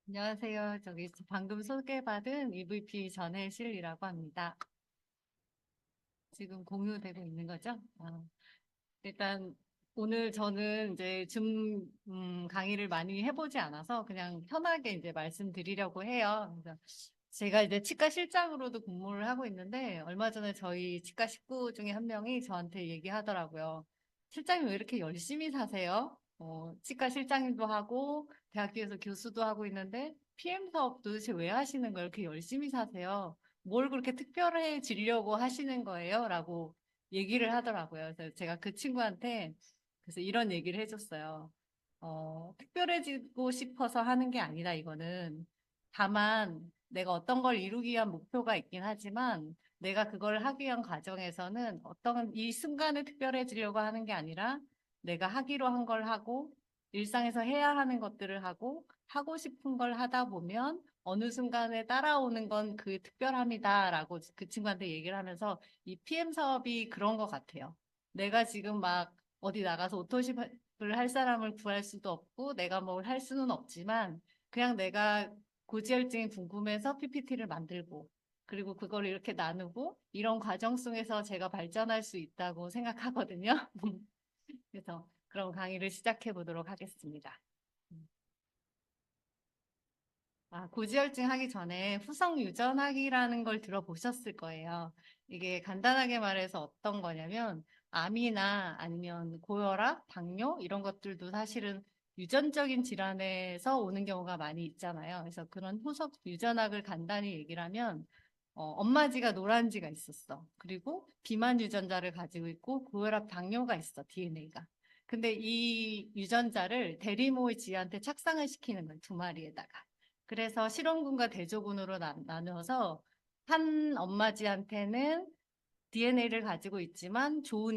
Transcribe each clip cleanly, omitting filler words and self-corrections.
안녕하세요. 저기 방금 소개받은 EVP 전혜실이라고 합니다. 지금 공유되고 있는 거죠? 일단 오늘 저는 이제 줌 강의를 많이 해보지 않아서 그냥 편하게 이제 말씀드리려고 해요. 그래서 제가 이제 치과 실장으로도 근무를 하고 있는데 얼마 전에 저희 치과 식구 중에 한 명이 저한테 얘기하더라고요. 실장님 왜 이렇게 열심히 사세요? 치과 실장님도 하고 대학교에서 교수도 하고 있는데 PM 사업 도대체 왜 하시는 거예요? 이렇게 열심히 사세요? 뭘 그렇게 특별해지려고 하시는 거예요? 라고 얘기를 하더라고요. 그래서 제가 그 친구한테 그래서 이런 얘기를 해줬어요. 특별해지고 싶어서 하는 게 아니다, 이거는. 다만 내가 어떤 걸 이루기 위한 목표가 있긴 하지만 내가 그걸 하기 위한 과정에서는 어떤 이 순간에 특별해지려고 하는 게 아니라 내가 하기로 한 걸 하고 일상에서 해야 하는 것들을 하고 싶은 걸 하다 보면 어느 순간에 따라오는 건 그 특별함이다라고 그 친구한테 얘기를 하면서 이 PM 사업이 그런 것 같아요. 내가 지금 막 어디 나가서 오토십을 할 사람을 구할 수도 없고 내가 뭘 할 수는 없지만 그냥 내가 고지혈증이 궁금해서 PPT를 만들고 그리고 그걸 이렇게 나누고 이런 과정 속에서 제가 발전할 수 있다고 생각하거든요. 그래서 그럼 강의를 시작해 보도록 하겠습니다. 고지혈증 하기 전에 후성 유전학이라는 걸 들어보셨을 거예요. 이게 간단하게 말해서 어떤 거냐면 암이나 아니면 고혈압, 당뇨 이런 것들도 사실은 유전적인 질환에서 오는 경우가 많이 있잖아요. 그래서 그런 후속 유전학을 간단히 얘기를 하면 엄마지가 노란지가 있었어. 그리고 비만 유전자를 가지고 있고 고혈압, 당뇨가 있어, DNA가. 근데 이 유전자를 대리모이지한테 착상을 시키는 거예요, 두 마리에다가. 그래서 실험군과 대조군으로 나누어서 한 엄마지한테는 DNA를 가지고 있지만 좋은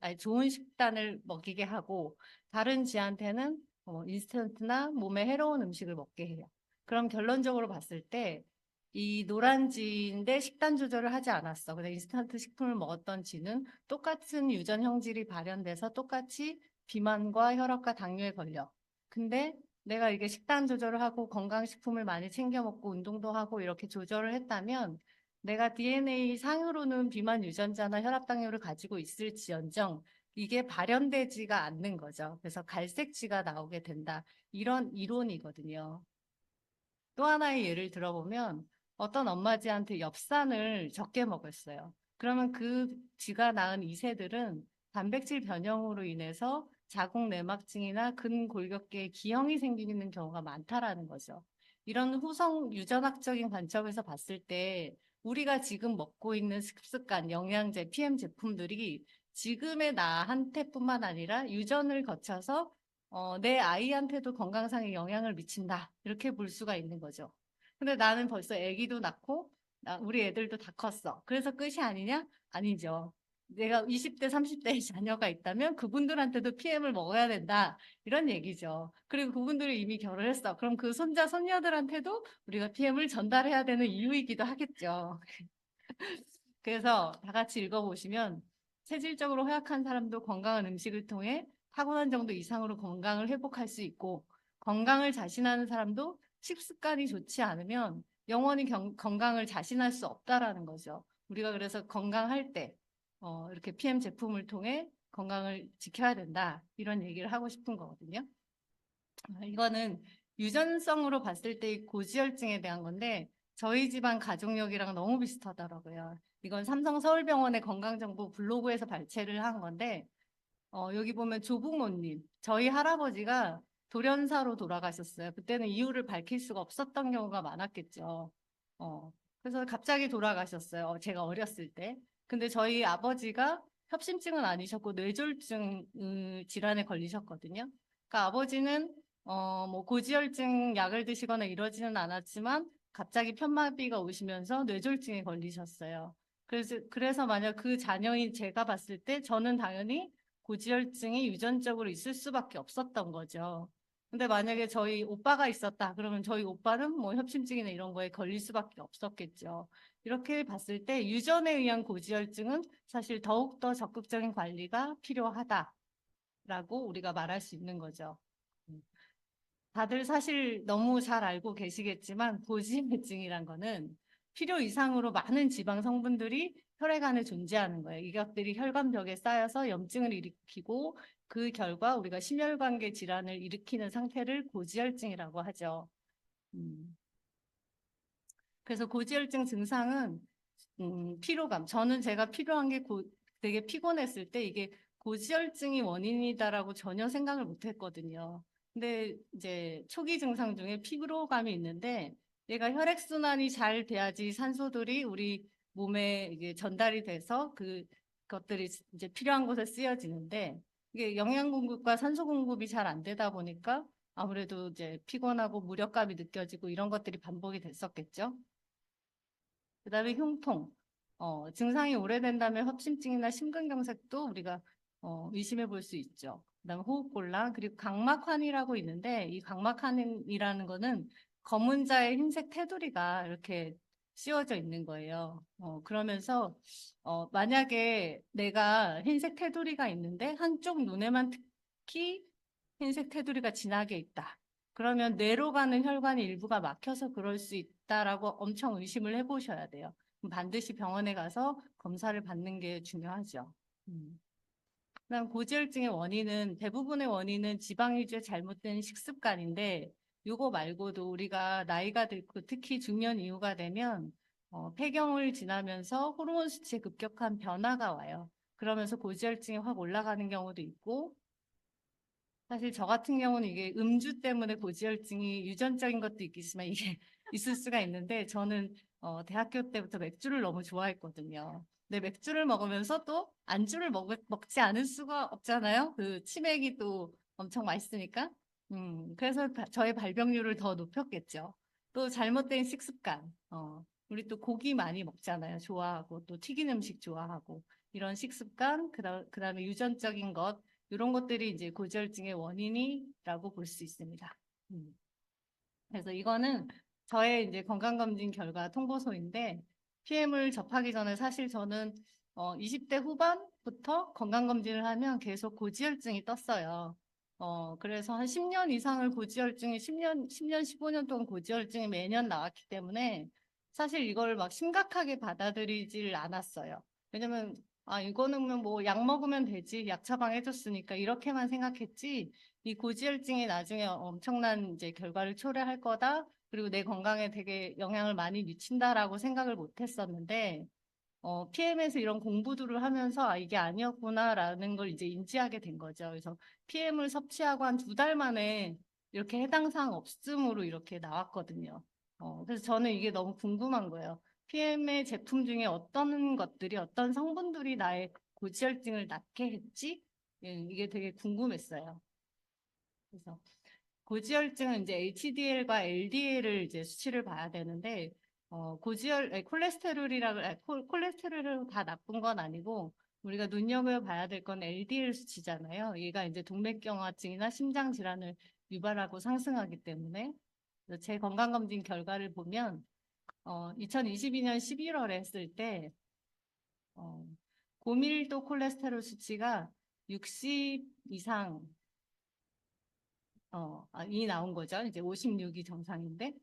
아니 좋은 식단을 먹이게 하고 다른 쥐한테는 인스턴트나 몸에 해로운 음식을 먹게 해요. 그럼 결론적으로 봤을 때 이 노란 쥐인데 식단 조절을 하지 않았어. 근데 인스턴트 식품을 먹었던 쥐는 똑같은 유전 형질이 발현돼서 똑같이 비만과 혈압과 당뇨에 걸려. 근데 내가 이게 식단 조절을 하고 건강식품을 많이 챙겨 먹고 운동도 하고 이렇게 조절을 했다면 내가 DNA 상으로는 비만 유전자나 혈압 당뇨를 가지고 있을지언정 이게 발현되지가 않는 거죠. 그래서 갈색쥐가 나오게 된다. 이런 이론이거든요. 또 하나의 예를 들어보면 어떤 엄마쥐한테 엽산을 적게 먹었어요. 그러면 그 쥐가 낳은 이새들은 단백질 변형으로 인해서 자궁 내막증이나 근골격계에 기형이 생기는 경우가 많다라는 거죠. 이런 후성 유전학적인 관점에서 봤을 때 우리가 지금 먹고 있는 습습관, 영양제, PM 제품들이 지금의 나한테뿐만 아니라 유전을 거쳐서 내 아이한테도 건강상의 영향을 미친다. 이렇게 볼 수가 있는 거죠. 근데 나는 벌써 아기도 낳고, 우리 애들도 다 컸어. 그래서 끝이 아니냐? 아니죠. 내가 20대, 30대의 자녀가 있다면 그분들한테도 PM을 먹어야 된다. 이런 얘기죠. 그리고 그분들이 이미 결혼했어. 그럼 그 손자, 손녀들한테도 우리가 PM을 전달해야 되는 이유이기도 하겠죠. 그래서 다 같이 읽어보시면 체질적으로 허약한 사람도 건강한 음식을 통해 타고난 정도 이상으로 건강을 회복할 수 있고 건강을 자신하는 사람도 식습관이 좋지 않으면 영원히 건강을 자신할 수 없다라는 거죠. 우리가 그래서 건강할 때 이렇게 PM 제품을 통해 건강을 지켜야 된다. 이런 얘기를 하고 싶은 거거든요. 이거는 유전성으로 봤을 때 고지혈증에 대한 건데 저희 집안 가족력이랑 너무 비슷하더라고요. 이건 삼성 서울병원의 건강정보 블로그에서 발췌를 한 건데 여기 보면 조부모님, 저희 할아버지가 돌연사로 돌아가셨어요. 그때는 이유를 밝힐 수가 없었던 경우가 많았겠죠. 그래서 갑자기 돌아가셨어요. 제가 어렸을 때. 근데 저희 아버지가 협심증은 아니셨고 뇌졸중 질환에 걸리셨거든요. 그러니까 아버지는 뭐 고지혈증 약을 드시거나 이러지는 않았지만 갑자기 편마비가 오시면서 뇌졸중에 걸리셨어요. 그래서 만약 그 자녀인 제가 봤을 때 저는 당연히 고지혈증이 유전적으로 있을 수밖에 없었던 거죠. 근데 만약에 저희 오빠가 있었다 그러면 저희 오빠는 뭐 협심증이나 이런 거에 걸릴 수밖에 없었겠죠. 이렇게 봤을 때 유전에 의한 고지혈증은 사실 더욱더 적극적인 관리가 필요하다. 라고 우리가 말할 수 있는 거죠. 음. 다들 사실 너무 잘 알고 계시겠지만 고지혈증이란 거는 필요 이상으로 많은 지방 성분들이 혈액 안에 존재하는 거예요. 이것들이 혈관벽에 쌓여서 염증을 일으키고 그 결과 우리가 심혈관계 질환을 일으키는 상태를 고지혈증이라고 하죠. 음. 그래서 고지혈증 증상은 피로감. 저는 제가 필요한 게 되게 피곤했을 때 이게 고지혈증이 원인이다라고 전혀 생각을 못 했거든요. 근데 이제 초기 증상 중에 피로감이 있는데 얘가 혈액순환이 잘 돼야지 산소들이 우리 몸에 이게 전달이 돼서 그것들이 이제 필요한 곳에 쓰여지는데 이게 영양 공급과 산소 공급이 잘 안 되다 보니까 아무래도 이제 피곤하고 무력감이 느껴지고 이런 것들이 반복이 됐었겠죠. 그다음에 흉통. 증상이 오래된다면 협심증이나 심근경색도 우리가 의심해 볼 수 있죠. 그다음에 호흡곤란, 그리고 각막환이라고 있는데 이 각막환이라는 거는 검은 자의 흰색 테두리가 이렇게 씌워져 있는 거예요. 그러면서 만약에 내가 흰색 테두리가 있는데 한쪽 눈에만 특히 흰색 테두리가 진하게 있다. 그러면 뇌로 가는 혈관의 일부가 막혀서 그럴 수 있다라고 엄청 의심을 해보셔야 돼요. 반드시 병원에 가서 검사를 받는 게 중요하죠. 그다음 고지혈증의 원인은 대부분의 원인은 지방 위주의 잘못된 식습관인데 이거 말고도 우리가 나이가 들고 특히 중년 이후가 되면 폐경을 지나면서 호르몬 수치에 급격한 변화가 와요. 그러면서 고지혈증이 확 올라가는 경우도 있고 사실 저 같은 경우는 이게 음주 때문에 고지혈증이 유전적인 것도 있겠지만 이게 있을 수가 있는데 저는 대학교 때부터 맥주를 너무 좋아했거든요. 근데 맥주를 먹으면서 또 안주를 먹지 않을 수가 없잖아요. 그 치맥이 또 엄청 맛있으니까. 그래서 저의 발병률을 더 높였겠죠. 또 잘못된 식습관. 우리 또 고기 많이 먹잖아요. 좋아하고 또 튀긴 음식 좋아하고 이런 식습관, 그다음에 유전적인 것 이런 것들이 이제 고지혈증의 원인이라고 볼 수 있습니다. 음. 그래서 이거는 저의 이제 건강검진 결과 통보서인데 PM을 접하기 전에 사실 저는 20대 후반부터 건강검진을 하면 계속 고지혈증이 떴어요. 그래서 한 10년 이상을 고지혈증이 10년, 15년 동안 고지혈증이 매년 나왔기 때문에 사실 이걸 막 심각하게 받아들이질 않았어요. 왜냐면 이거는 뭐 약 먹으면 되지. 약 처방해줬으니까 이렇게만 생각했지. 이 고지혈증이 나중에 엄청난 이제 결과를 초래할 거다. 그리고 내 건강에 되게 영향을 많이 미친다라고 생각을 못 했었는데, PM에서 이런 공부들을 하면서 이게 아니었구나라는 걸 이제 인지하게 된 거죠. 그래서 PM을 섭취하고 한 2달 만에 이렇게 해당 사항 없음으로 이렇게 나왔거든요. 그래서 저는 이게 너무 궁금한 거예요. PM의 제품 중에 어떤 것들이, 어떤 성분들이 나의 고지혈증을 낫게 했지? 예, 이게 되게 궁금했어요. 그래서 고지혈증은 이제 HDL과 LDL을 이제 수치를 봐야 되는데, 콜레스테롤이라고, 콜레스테롤은 다 나쁜 건 아니고, 우리가 눈여겨봐야 될 건 LDL 수치잖아요. 얘가 이제 동맥경화증이나 심장 질환을 유발하고 상승하기 때문에, 그래서 제 건강검진 결과를 보면, 2022년 11월에 했을 때, 어, 고밀도 콜레스테롤 수치가 60 이상 이 나온 거죠. 이제 56이 정상인데,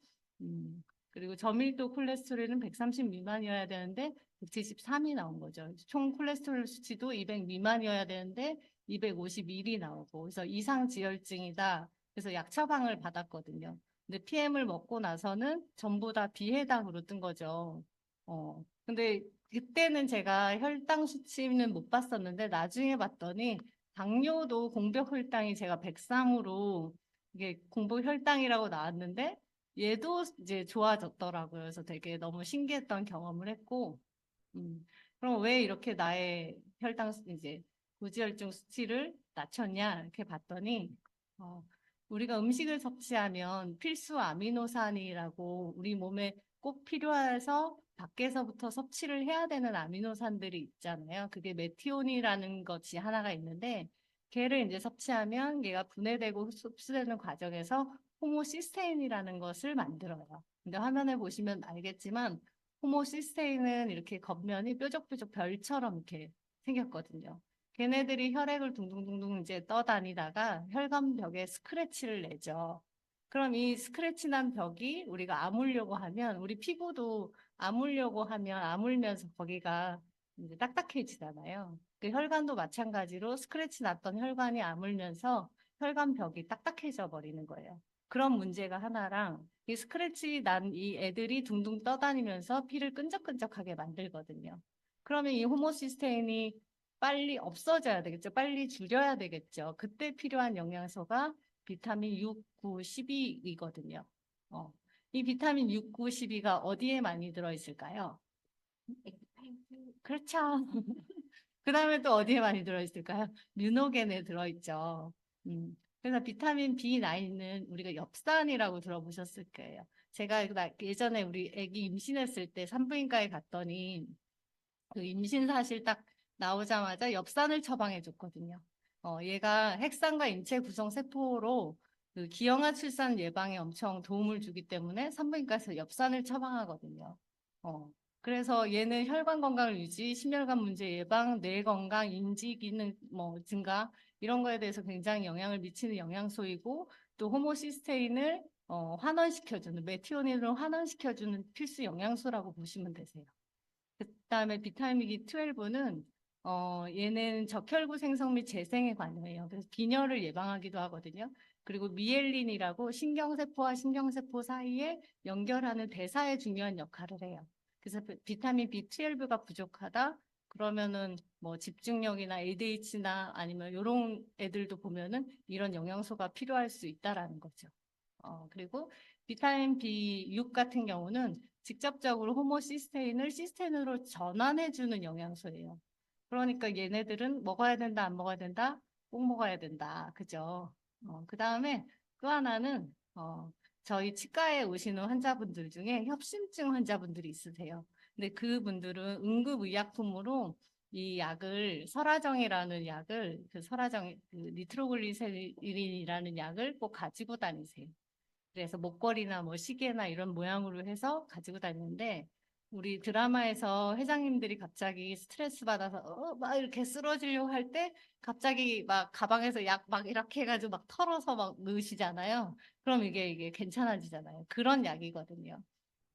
그리고 저밀도 콜레스테롤은 130 미만이어야 되는데 173이 나온 거죠. 총 콜레스테롤 수치도 200 미만이어야 되는데 251이 나오고, 그래서 이상 지혈증이다. 그래서 약 처방을 받았거든요. 근데 PM을 먹고 나서는 전부 다 비해당으로 뜬 거죠. 근데 그때는 제가 혈당 수치는 못 봤었는데 나중에 봤더니 당뇨도 공복 혈당이 제가 103으로 이게 공복 혈당이라고 나왔는데 얘도 이제 좋아졌더라고요. 그래서 되게 너무 신기했던 경험을 했고, 그럼 왜 이렇게 나의 이제 고지혈증 수치를 낮췄냐 이렇게 봤더니 어, 우리가 음식을 섭취하면 필수 아미노산이라고 우리 몸에 꼭 필요해서 밖에서부터 섭취를 해야 되는 아미노산들이 있잖아요. 그게 메티온이라는 것이 하나가 있는데 걔를 이제 섭취하면 얘가 분해되고 흡수되는 과정에서 호모시스테인이라는 것을 만들어요. 근데 화면에 보시면 알겠지만 호모시스테인은 이렇게 겉면이 뾰족뾰족 별처럼 이렇게 생겼거든요. 걔네들이 혈액을 둥둥둥둥 이제 떠다니다가 혈관벽에 스크래치를 내죠. 그럼 이 스크래치 난 벽이 우리가 아물려고 하면 우리 피부도 아물려고 하면 아물면서 거기가 이제 딱딱해지잖아요. 그 혈관도 마찬가지로 스크래치 났던 혈관이 아물면서 혈관벽이 딱딱해져 버리는 거예요. 그런 문제가 하나랑 이 스크래치 난 이 애들이 둥둥 떠다니면서 피를 끈적끈적하게 만들거든요. 그러면 이 호모시스테인이 빨리 없어져야 되겠죠. 빨리 줄여야 되겠죠. 그때 필요한 영양소가 비타민 6, 9, 12이거든요. 이 비타민 6, 9, 12가 어디에 많이 들어있을까요? 그렇죠. 그 다음에 또 어디에 많이 들어있을까요? 뮤노겐에 들어있죠. 그래서 비타민 B9은 우리가 엽산이라고 들어보셨을 거예요. 제가 예전에 우리 아기 임신했을 때 산부인과에 갔더니 그 임신 사실 딱 나오자마자 엽산을 처방해 줬거든요. 얘가 핵산과 인체 구성 세포로 그 기형아 출산 예방에 엄청 도움을 주기 때문에 산부인과에서 엽산을 처방하거든요. 어, 그래서 얘는 혈관 건강을 유지, 심혈관 문제 예방, 뇌 건강, 인지 기능 뭐 증가 이런 거에 대해서 굉장히 영향을 미치는 영양소이고 또 호모시스테인을 환원시켜주는 메티오닌을 환원시켜주는 필수 영양소라고 보시면 되세요. 그다음에 비타민 B12는 얘는 적혈구 생성 및 재생에 관여해요. 그래서 빈혈을 예방하기도 하거든요. 그리고 미엘린이라고 신경세포와 신경세포 사이에 연결하는 대사에 중요한 역할을 해요. 그래서 비타민 B12가 부족하다 그러면은 뭐 집중력이나 ADHD나 아니면 이런 애들도 보면은 이런 영양소가 필요할 수 있다라는 거죠. 그리고 비타민 B6 같은 경우는 직접적으로 호모시스테인을 시스테인으로 전환해주는 영양소예요. 그러니까 얘네들은 먹어야 된다, 안 먹어야 된다, 꼭 먹어야 된다. 그죠? 그 다음에 또 하나는, 저희 치과에 오시는 환자분들 중에 협심증 환자분들이 있으세요. 근데 그분들은 응급의약품으로 이 약을 설화정이라는 약을 그 설화정 그 니트로글리세린이라는 약을 꼭 가지고 다니세요. 그래서 목걸이나 뭐 시계나 이런 모양으로 해서 가지고 다니는데 우리 드라마에서 회장님들이 갑자기 스트레스 받아서 막 이렇게 쓰러지려고 할 때 갑자기 막 가방에서 약 막 이렇게 해가지고 막 털어서 막 넣으시잖아요. 그럼 이게 괜찮아지잖아요. 그런 약이거든요.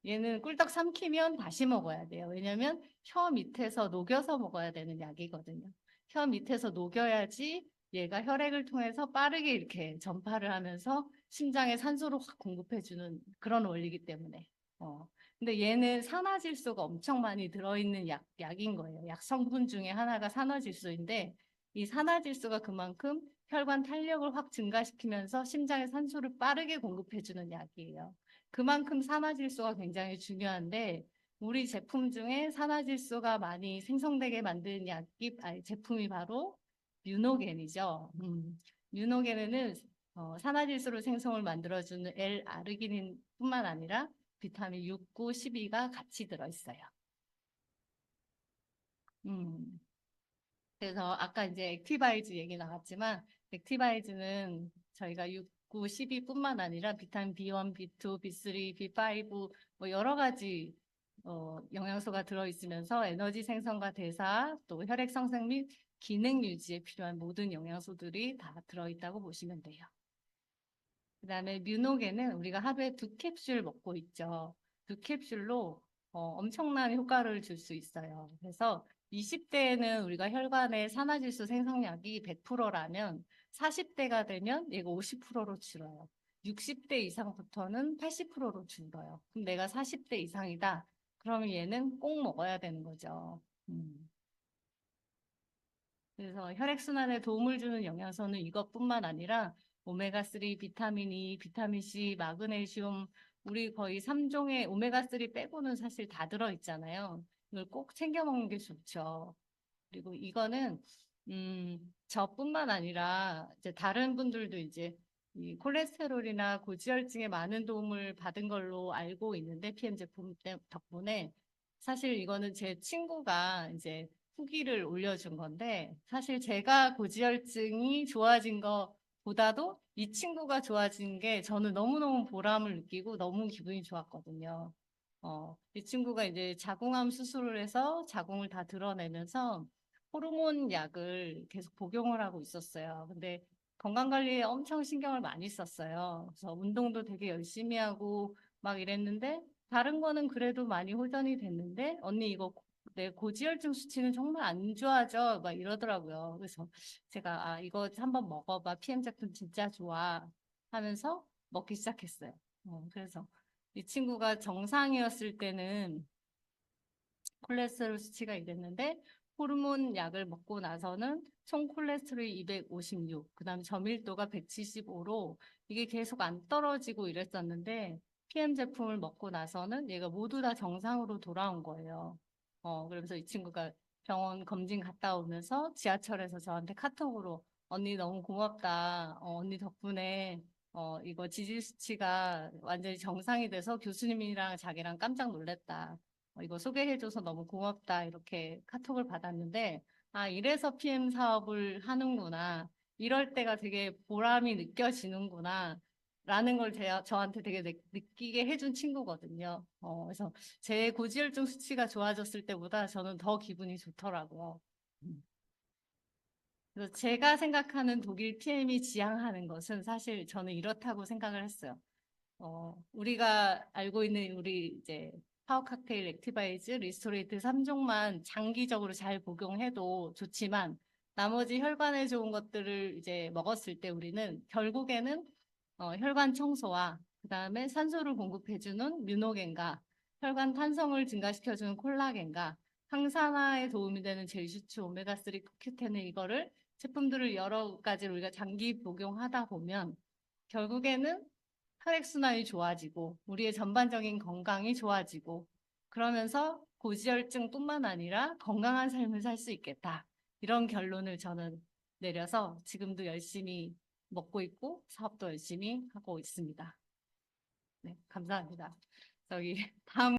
얘는 꿀떡 삼키면 다시 먹어야 돼요. 왜냐면 혀 밑에서 녹여서 먹어야 되는 약이거든요. 혀 밑에서 녹여야지 얘가 혈액을 통해서 빠르게 이렇게 전파를 하면서 심장에 산소를 확 공급해주는 그런 원리이기 때문에. 근데 얘는 산화질소가 엄청 많이 들어있는 약인 거예요. 약 성분 중에 하나가 산화질소인데 이 산화질소가 그만큼 혈관 탄력을 확 증가시키면서 심장에 산소를 빠르게 공급해주는 약이에요. 그만큼 산화질소가 굉장히 중요한데 우리 제품 중에 산화질소가 많이 생성되게 만드는 제품이 바로 뮤노겐이죠. 뮤노겐에는 산화질소를 생성을 만들어주는 L아르기닌뿐만 아니라 비타민 6, 9, 12가 같이 들어있어요. 음, 그래서 아까 이제 액티바이즈 얘기 나왔지만 액티바이즈는 저희가 6, 9, 12뿐만 아니라 비타민 B1, B2, B3, B5 뭐 여러 가지 영양소가 들어있으면서 에너지 생성과 대사 또 혈액 성생 및 기능 유지에 필요한 모든 영양소들이 다 들어있다고 보시면 돼요. 그다음에 뮤노겐은 우리가 하루에 2캡슐 먹고 있죠. 2캡슐로 엄청난 효과를 줄 수 있어요. 그래서 20대에는 우리가 혈관의 산화질소 생성량이 100%라면 40대가 되면 얘가 50%로 줄어요. 60대 이상부터는 80%로 줄어요. 그럼 내가 40대 이상이다. 그러면 얘는 꼭 먹어야 되는 거죠. 그래서 혈액순환에 도움을 주는 영양소는 이것뿐만 아니라 오메가3, 비타민 E, 비타민 C, 마그네슘, 우리 거의 3종의 오메가3 빼고는 사실 다 들어있잖아요. 이걸 꼭 챙겨 먹는 게 좋죠. 그리고 이거는, 저뿐만 아니라 이제 다른 분들도 이제 이 콜레스테롤이나 고지혈증에 많은 도움을 받은 걸로 알고 있는데, PM 제품 덕분에 사실 이거는 제 친구가 이제 후기를 올려준 건데 사실 제가 고지혈증이 좋아진 것보다도 이 친구가 좋아진 게 저는 너무너무 보람을 느끼고 너무 기분이 좋았거든요. 이 친구가 이제 자궁암 수술을 해서 자궁을 다 드러내면서 호르몬 약을 계속 복용을 하고 있었어요. 근데 건강관리에 엄청 신경을 많이 썼어요. 그래서 운동도 되게 열심히 하고 막 이랬는데 다른 거는 그래도 많이 호전이 됐는데 언니 이거 내 고지혈증 수치는 정말 안 좋아져 막 이러더라고요. 그래서 제가 이거 한번 먹어봐. PM 제품 진짜 좋아 하면서 먹기 시작했어요. 그래서 이 친구가 정상이었을 때는 콜레스테롤 수치가 이랬는데 호르몬 약을 먹고 나서는 총 콜레스테롤이 256, 그다음 점일도가 175로 이게 계속 안 떨어지고 이랬었는데 PM 제품을 먹고 나서는 얘가 모두 다 정상으로 돌아온 거예요. 그러면서 이 친구가 병원 검진 갔다 오면서 지하철에서 저한테 카톡으로 언니 너무 고맙다. 언니 덕분에 이거 지질 수치가 완전히 정상이 돼서 교수님이랑 자기랑 깜짝 놀랐다. 이거 소개해줘서 너무 고맙다. 이렇게 카톡을 받았는데, 이래서 PM 사업을 하는구나. 이럴 때가 되게 보람이 느껴지는구나. 라는 걸 저한테 되게 느끼게 해준 친구거든요. 그래서 제 고지혈증 수치가 좋아졌을 때보다 저는 더 기분이 좋더라고요. 음. 그래서 제가 생각하는 독일 PM이 지향하는 것은 사실 저는 이렇다고 생각을 했어요. 우리가 알고 있는 우리 이제 파워 칵테일, 액티바이즈, 리스토레이트 3종만 장기적으로 잘 복용해도 좋지만 나머지 혈관에 좋은 것들을 이제 먹었을 때 우리는 결국에는 혈관 청소와 그다음에 산소를 공급해주는 뮤노겐과 혈관 탄성을 증가시켜주는 콜라겐과 항산화에 도움이 되는 젤슈츠 오메가3 큐텐을 이거를 제품들을 여러 가지를 우리가 장기 복용하다 보면 결국에는 혈액순환이 좋아지고 우리의 전반적인 건강이 좋아지고 그러면서 고지혈증뿐만 아니라 건강한 삶을 살 수 있겠다. 이런 결론을 저는 내려서 지금도 열심히 먹고 있고 사업도 열심히 하고 있습니다. 네, 감사합니다. 저기 다음